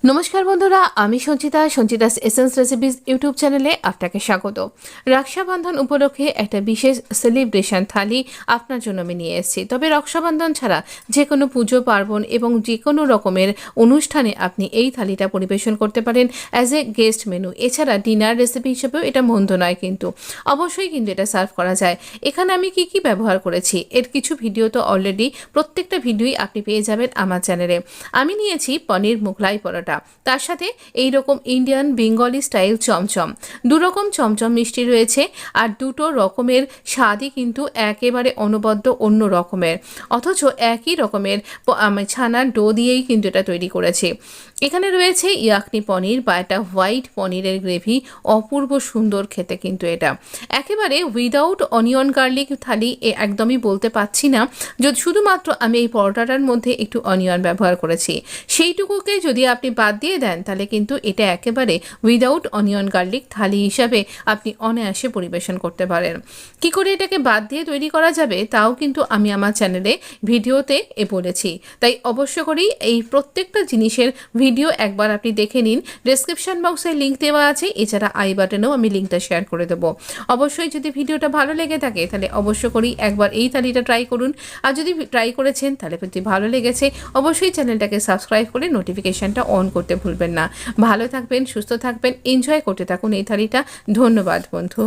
নমস্কার বন্ধুরা, আমি সঞ্চিতা's এসেন্স রেসিপিস ইউটিউব চ্যানেলে আপনাকে স্বাগত। রক্ষাবন্ধন উপলক্ষে একটা বিশেষ সেলিব্রেশন থালি আপনার জন্য আমি নিয়ে এসেছি। তবে রক্ষাবন্ধন ছাড়া যে কোনো পুজো পার্বণ এবং যে কোনো রকমের অনুষ্ঠানে আপনি এই থালিটা পরিবেশন করতে পারেন অ্যাজ এ গেস্ট মেনু। এছাড়া ডিনার রেসিপি হিসেবেও এটা মন্দ নয়, কিন্তু অবশ্যই কিন্তু এটা সার্ভ করা যায়। এখানে আমি কি কি ব্যবহার করেছি এর কিছু ভিডিও তো অলরেডি প্রত্যেকটা ভিডিওই আপনি পেয়ে যাবেন আমার চ্যানেলে। আমি নিয়েছি পনির মুঘলাই পরোটা, তার সাথে এই রকম ইন্ডিয়ান বেঙ্গলি স্টাইল চমচম, দুরকম চমচম মিষ্টি রয়েছে। আর দুটো রকমের স্বাদই কিন্তু একেবারে অনবদ্য অন্য রকমের, অথচ একই রকমের ছানার ডো দিয়েই কিন্তু এটা তৈরি করেছি। এখানে রয়েছে ইয়াকনি পনির বা একটা হোয়াইট পনিরের গ্রেভি, অপূর্ব সুন্দর খেতে কিন্তু এটা। একেবারে উইদাউট অনিয়ন গার্লিক থালি একদমই বলতে পারছি না, যদি শুধুমাত্র আমি এই পরোটাটার মধ্যে একটু অনিয়ন ব্যবহার করেছি। সেইটুকুকে যদি আপনি বাদ দিয়ে দেন তাহলে কিন্তু এটা একেবারে উইদাউট অনিয়ন গার্লিক থালি হিসাবে আপনি অনায়াসে পরিবেশন করতে পারেন। কি করে এটাকে বাদ দিয়ে তৈরি করা যাবে তাও কিন্তু আমি আমার চ্যানেলে ভিডিওতে বলেছি, তাই অবশ্য করেই এই প্রত্যেকটা জিনিসের ভিডিও একবার আপনি দেখে নিন। ডেসক্রিপশন বক্সে লিঙ্ক দেওয়া আছে, এছাড়া আই বাটনেও আমি লিঙ্কটা শেয়ার করে দেবো। অবশ্যই যদি ভিডিওটা ভালো লেগে থাকে তাহলে অবশ্য করেই একবার এই থালিটা ট্রাই করুন। আর যদি ট্রাই করেছেন তাহলে যদি ভালো লেগেছে অবশ্যই চ্যানেলটাকে সাবস্ক্রাইব করে নোটিফিকেশনটা অন করতে ভুলবেন না। ভালো থাকবেন, সুস্থ থাকবেন, এনজয় করতে থাকুন এই থালিটা। ধন্যবাদ বন্ধু।